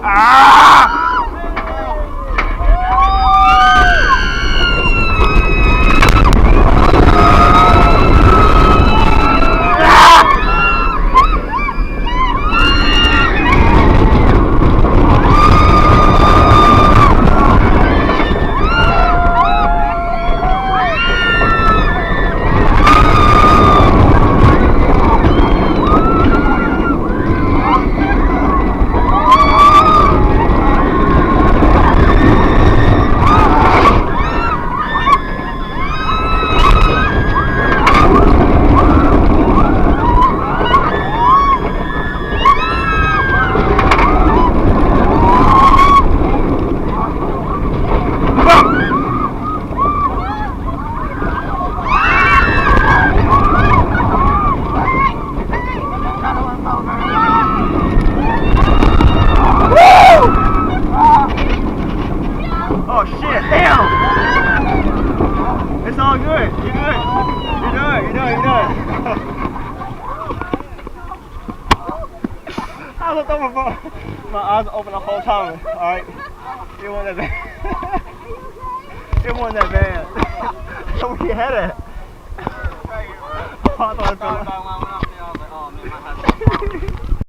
Ah! Oh shit, damn! It's all good, you're good. You're doing. I looked over my eyes open the whole time, alright? It wasn't that bad. It wasn't that bad. So where you head at? Oh, I thought it fell.